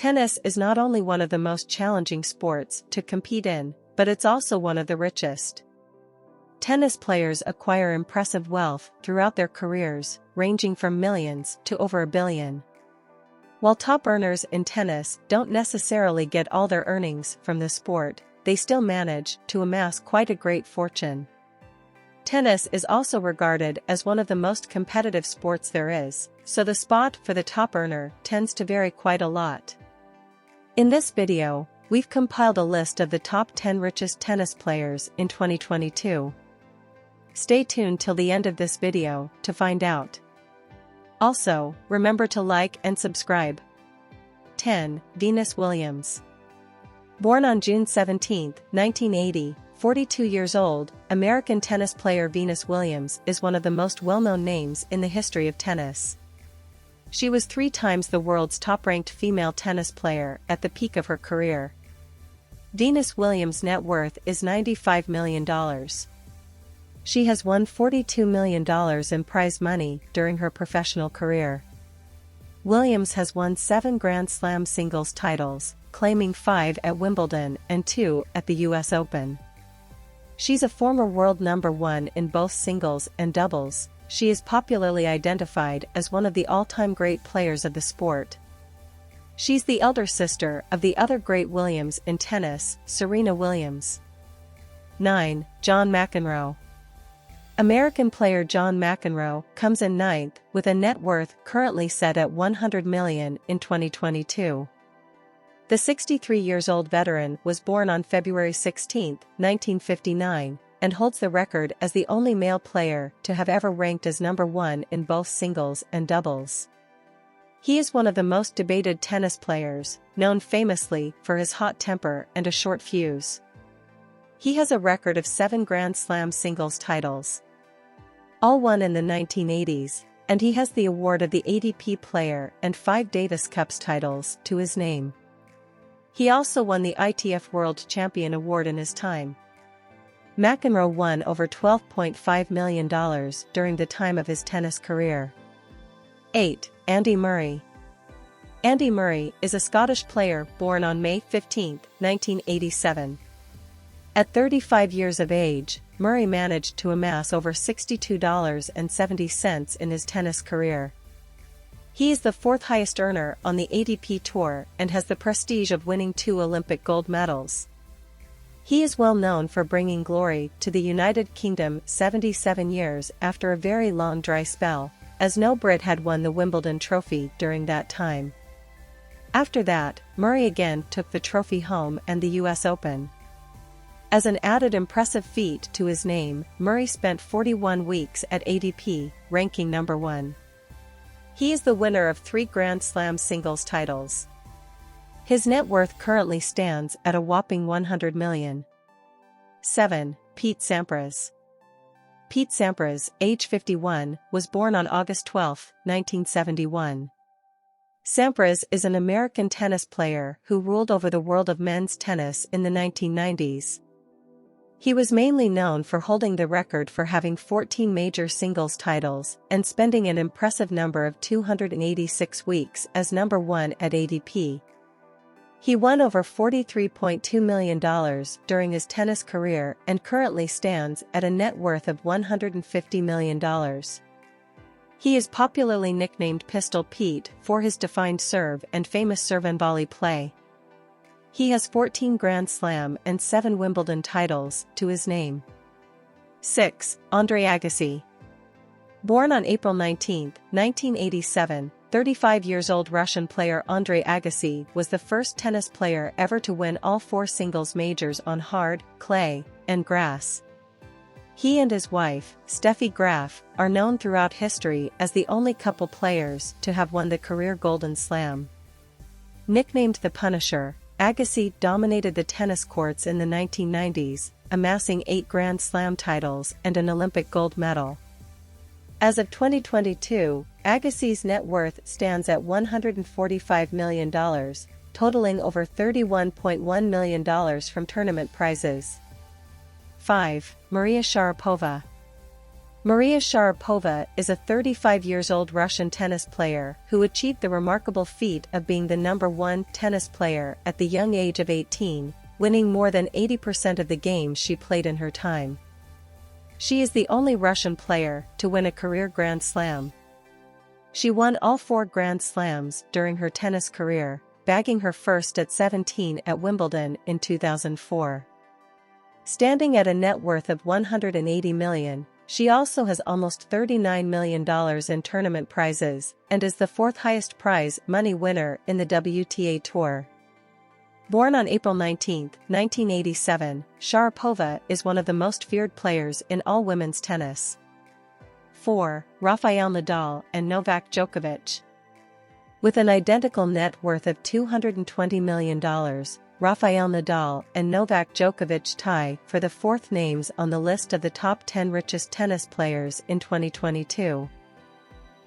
Tennis is not only one of the most challenging sports to compete in, but it's also one of the richest. Tennis players acquire impressive wealth throughout their careers, ranging from millions to over $1 billion. While top earners in tennis don't necessarily get all their earnings from the sport, they still manage to amass quite a great fortune. Tennis is also regarded as one of the most competitive sports there is, so the spot for the top earner tends to vary quite a lot. In this video, we've compiled a list of the top 10 richest tennis players in 2022. Stay tuned till the end of this video to find out. Also, remember to like and subscribe. 10. Venus Williams. Born on June 17, 1980, 42 years old, American tennis player Venus Williams is one of the most well-known names in the history of tennis. She was 3 times the world's top-ranked female tennis player at the peak of her career. Venus Williams' net worth is $95 million. She has won $42 million in prize money during her professional career. Williams has won 7 Grand Slam singles titles, claiming 5 at Wimbledon and 2 at the US Open. She's a former world number 1 in both singles and doubles. She is popularly identified as one of the all-time great players of the sport. She's the elder sister of the other great Williams in tennis, Serena Williams. 9. John McEnroe. American player John McEnroe comes in 9th with a net worth currently set at $100 million in 2022. The 63-year-old veteran was born on February 16, 1959, and holds the record as the only male player to have ever ranked as number 1 in both singles and doubles. He is one of the most debated tennis players, known famously for his hot temper and a short fuse. He has a record of 7 Grand Slam singles titles, all won in the 1980s, and he has the award of the ATP Player and 5 Davis Cups titles to his name. He also won the ITF World Champion Award in his time. McEnroe won over $12.5 million during the time of his tennis career. 8. Andy Murray. Andy Murray is a Scottish player born on May 15, 1987. At 35 years of age, Murray managed to amass over $62.70 in his tennis career. He is the 4th highest earner on the ATP Tour and has the prestige of winning 2 Olympic gold medals. He is well known for bringing glory to the United Kingdom 77 years after a very long dry spell, as no Brit had won the Wimbledon trophy during that time. After that, Murray again took the trophy home and the US Open. As an added impressive feat to his name, Murray spent 41 weeks at ATP, ranking number 1. He is the winner of 3 Grand Slam singles titles. His net worth currently stands at a whopping $100 million. 7. Pete Sampras. Pete Sampras, age 51, was born on August 12, 1971. Sampras is an American tennis player who ruled over the world of men's tennis in the 1990s. He was mainly known for holding the record for having 14 major singles titles and spending an impressive number of 286 weeks as number 1 at ATP. He won over $43.2 million during his tennis career and currently stands at a net worth of $150 million. He is popularly nicknamed Pistol Pete for his defined serve and famous serve and volley play. He has 14 Grand Slam and 7 Wimbledon titles to his name. 6. Andre Agassi. Born on April 19, 1987, 35-year-old Russian player Andre Agassi was the first tennis player ever to win all 4 singles majors on hard, clay, and grass. He and his wife, Steffi Graf, are known throughout history as the only couple players to have won the career Golden Slam. Nicknamed the Punisher, Agassi dominated the tennis courts in the 1990s, amassing 8 Grand Slam titles and an Olympic gold medal. As of 2022, Agassi's net worth stands at $145 million, totaling over $31.1 million from tournament prizes. 5. Maria Sharapova. Maria Sharapova is a 35-year-old Russian tennis player who achieved the remarkable feat of being the #1 tennis player at the young age of 18, winning more than 80% of the games she played in her time. She is the only Russian player to win a career Grand Slam. She won all 4 Grand Slams during her tennis career, bagging her first at 17 at Wimbledon in 2004. Standing at a net worth of $180 million, she also has almost $39 million in tournament prizes, and is the 4th highest prize money winner in the WTA Tour. Born on April 19, 1987, Sharapova is one of the most feared players in all women's tennis. 4. Rafael Nadal and Novak Djokovic. With an identical net worth of $220 million, Rafael Nadal and Novak Djokovic tie for the 4th names on the list of the top 10 richest tennis players in 2022.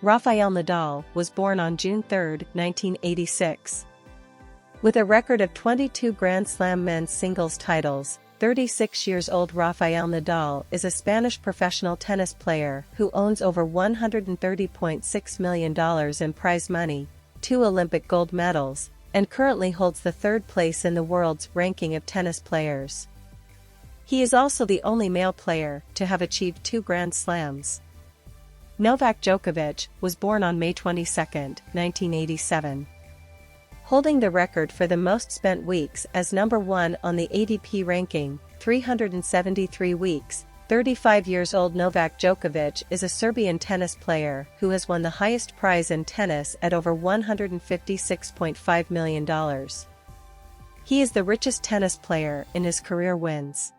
Rafael Nadal was born on June 3, 1986. With a record of 22 Grand Slam men's singles titles, 36-year-old Rafael Nadal is a Spanish professional tennis player who owns over $130.6 million in prize money, 2 Olympic gold medals, and currently holds the 3rd place in the world's ranking of tennis players. He is also the only male player to have achieved 2 Grand Slams. Novak Djokovic was born on May 22, 1987. Holding the record for the most spent weeks as #1 on the ADP ranking, 373 weeks, 35-year-old Novak Djokovic is a Serbian tennis player who has won the highest prize in tennis at over $156.5 million. He is the richest tennis player in his career wins.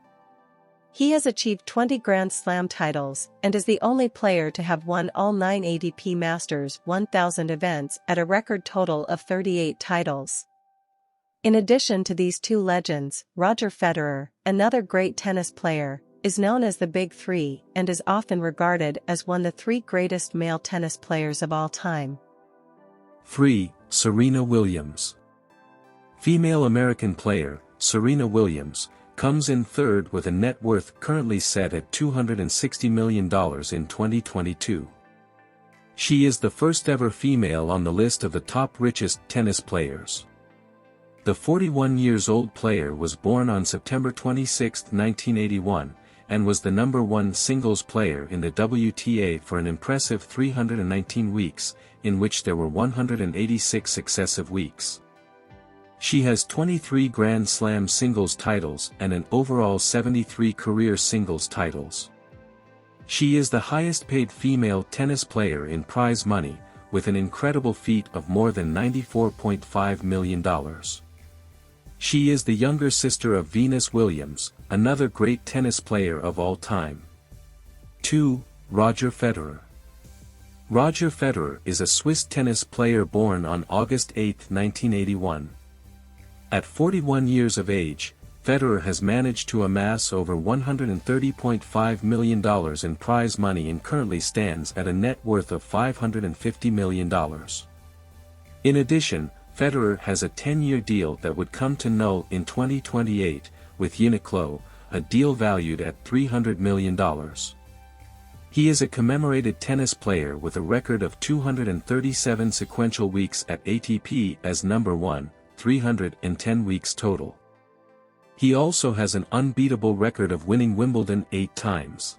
He has achieved 20 Grand Slam titles and is the only player to have won all 9 ADP Masters 1000 events at a record total of 38 titles. In addition to these 2 legends, Roger Federer, another great tennis player, is known as the Big Three and is often regarded as one of the 3 greatest male tennis players of all time. 3. Serena Williams. Female American player, Serena Williams, comes in 3rd with a net worth currently set at $260 million in 2022. She is the first ever female on the list of the top richest tennis players. The 41-year-old player was born on September 26, 1981, and was the #1 singles player in the WTA for an impressive 319 weeks, in which there were 186 successive weeks. She has 23 Grand Slam singles titles and an overall 73 career singles titles. She is the highest-paid female tennis player in prize money, with an incredible feat of more than $94.5 million. She is the younger sister of Venus Williams, another great tennis player of all time. 2. Roger Federer. Roger Federer is a Swiss tennis player born on August 8, 1981. At 41 years of age, Federer has managed to amass over $130.5 million in prize money and currently stands at a net worth of $550 million. In addition, Federer has a 10-year deal that would come to null in 2028, with Uniqlo, a deal valued at $300 million. He is a commemorated tennis player with a record of 237 sequential weeks at ATP as #1, 310 weeks total. He also has an unbeatable record of winning Wimbledon 8 times.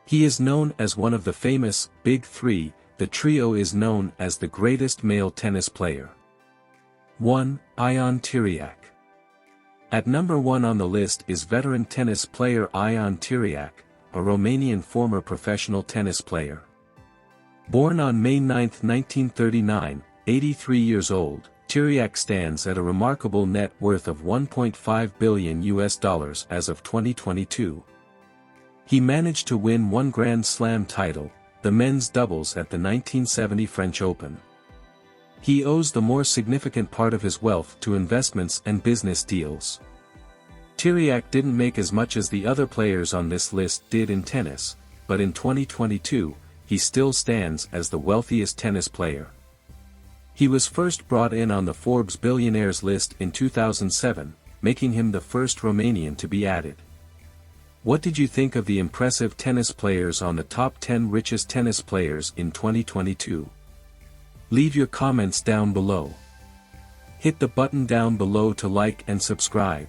He is known as one of the famous Big Three. The trio is known as the greatest male tennis player. 1. Ion Tiriac. At #1 on the list is veteran tennis player Ion Tiriac, a Romanian former professional tennis player. Born on May 9, 1939, 83 years old, Tiriac stands at a remarkable net worth of $1.5 billion as of 2022. He managed to win 1 Grand Slam title, the men's doubles at the 1970 French Open. He owes the more significant part of his wealth to investments and business deals. Tiriac didn't make as much as the other players on this list did in tennis, but in 2022, he still stands as the wealthiest tennis player. He was first brought in on the Forbes Billionaires list in 2007, making him the first Romanian to be added. What did you think of the impressive tennis players on the top 10 richest tennis players in 2022? Leave your comments down below. Hit the button down below to like and subscribe.